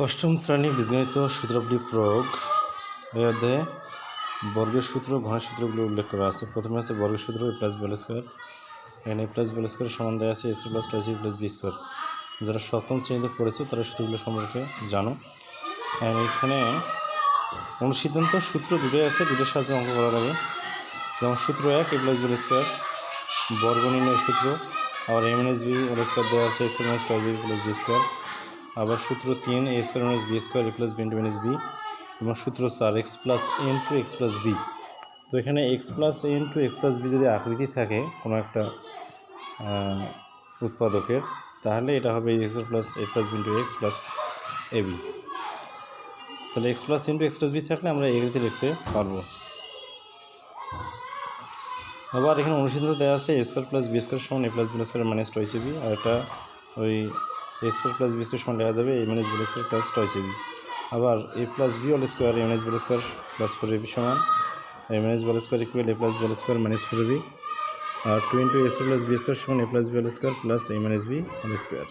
অষ্টম শ্রেণী বীজগণিত সূত্রাবলী প্রয়োগ এই অধ্যায়ে বর্গের সূত্র ঘনের সূত্রগুলো উল্লেখ করা আছে। প্রথমে আছে বর্গের সূত্র এ প্লাস বি স্কোয়ার। এখানে এ প্লাস বি স্কোয়ার সমান দেওয়া আছে A square plus two A plus B square. যারা সপ্তম শ্রেণীতে পড়েছো তারা সূত্রগুলো সম্পর্কে জানো। এখানে অনুসিদ্ধান্ত সূত্র দুটোই আছে, দুটোর সাহায্যে অঙ্ক করা লাগে। যেমন সূত্র এক এ প্লাস বি স্কোয়ার বর্গ নির্ণয়ের সূত্র, আবার A minus B whole square দেওয়া আছে A square minus two A plus B square. আবার সূত্র তিন A square minus B square A plus B into minus B, এবং সূত্র চার X plus A into X plus B. তো এখানে X plus A into X plus B যদি আকৃতি থাকে কোনো একটা উৎপাদকের, তাহলে এটা হবে X plus A plus B into X plus A B. তাহলে X plus into X plus B থাকলে আমরা এগুলিতে লিখতে পারবো। আবার এখানে অনুসিদ্ধান্ত দেওয়া আছে A square plus B square সমান A plus B square minus two A B, আর এটা ওই A square plus B square সমান লেখা যাবে A minus B square plus two A B. আবার A plus B whole square A minus B square plus four A B সমান A minus B square equal A plus B square minus four A B. আর two into A square plus B square সমান A plus B square plus A minus B whole square.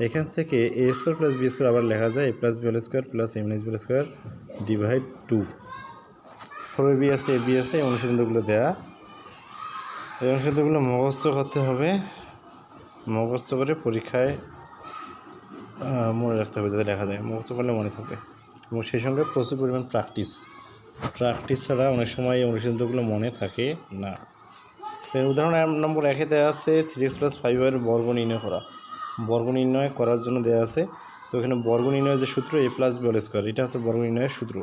এখান থেকে A square plus B square আবার লেখা যায় A plus B square plus A minus B square divide two. Four A B আছে A B আছে, অনুসিদ্ধান্তগুলো দেয়া। এই অনুসিদ্ধান্তগুলো মুখস্থ করতে হবে, মুখস্থ করে পরীক্ষায় মনে রাখতে হবে, যাতে লেখা যায়। মুখস্থ করলে মনে থাকবে, এবং সেই সঙ্গে প্রচুর পরিমাণ প্র্যাকটিস ছাড়া অনেক সময় এই অনুসিদ্ধান্তগুলো মনে থাকে না। উদাহরণ নম্বর একে দেওয়া আছে থ্রি এক্স প্লাস ফাইভের বর্গ নির্ণয় করা। বর্গ নির্ণয় করার জন্য দেওয়া আছে। তো এখানে বর্গ নির্ণয়ের যে সূত্র এ প্লাস বি হোল স্কোয়ার, এটা হচ্ছে বর্গ নির্ণয়ের সূত্র।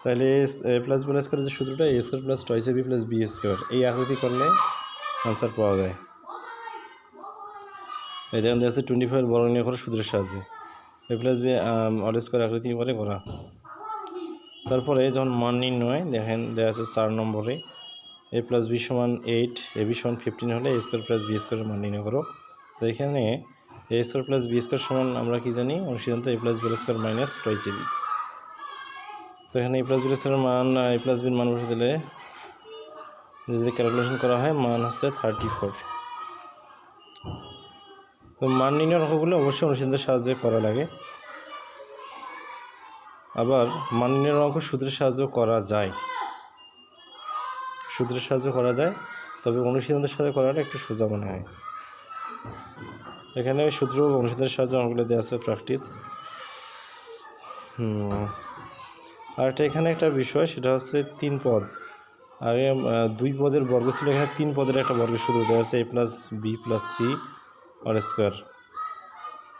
তাহলে এ প্লাস বি হোল স্কোয়ারের যে সূত্রটা এ square plus two A B plus B square, এই আকৃতি করলে আনসার পাওয়া যায়। এই যেমন দেওয়া আছে 25 বর্গ নির্ণয় করা সূত্রের সাহায্যে এ প্লাস বি হোল স্কোয়ার আকৃতি করে করা। তারপরে যখন মান নির্ণয় দেখেন দেওয়া আছে 4 নম্বরে এ প্লাস বি সমান 8 এ বি সমান 15 হলে এ স্কোয়ার প্লাস বি স্কোয়ারের মান নির্ণয় করো। তো এখানে A square plus B square সমান আমরা কি জানি, অনুসিদ্ধান্ত A plus B square minus two A B. তো এখানে এ প্লাস বি স্কোয়ারের মান এ প্লাস বির মান বসে দিলে যদি ক্যালকুলেশন করা হয় মান হচ্ছে 34। তো মান নির্ণয়ের অঙ্কগুলো অবশ্যই অনুসিদ্ধান্তের সাহায্যে করা লাগে। আবার মান নির্ণয়ের অঙ্ক সূত্রের সাহায্যেও করা যায়, তবে অনুসিদ্ধান্তের সাথে করাটা একটু সোজা মনে হয়। এখানে সূত্র অনুসিদ্ধান্তের সাহায্যে অঙ্কগুলো দেওয়া আছে প্র্যাকটিস। আর এটা এখানে একটা বিষয়, সেটা হচ্ছে 3 পদ। আগে 2 পদের বর্গ ছিল, এখানে 3 পদের একটা বর্গের সূত্র দেওয়া আছে A plus B plus C whole square.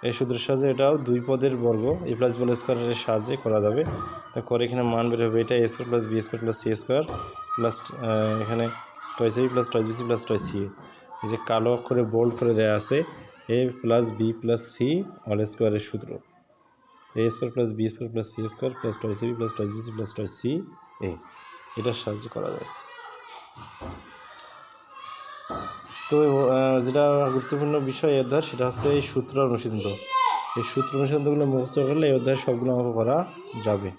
এই সূত্রের সাহায্যে এটাও 2 পদের বর্গ এ প্লাস বি স্কোয়ারের সাহায্যে করা যাবে। তারপরে এখানে মান বের হবে এটা A square plus B square plus C square plus এখানে twice A plus twice B C plus twice C. এই যে কালো অক্ষরে বোল্ড করে দেওয়া আছে A plus B plus C whole স্কোয়ারের সূত্র A square plus B square plus C square plus twice A B plus twice B C plus twice C এটার সাহায্যে করা যায়। তো যেটা গুরুত্বপূর্ণ বিষয় এই অধ্যায়, সেটা হচ্ছে এই সূত্র অনুসিদ্ধান্ত। এই সূত্র অনুসিদ্ধান্তগুলো মুখস্থ করলে এই অধ্যায়ের সবগুলো অঙ্ক করা যাবে।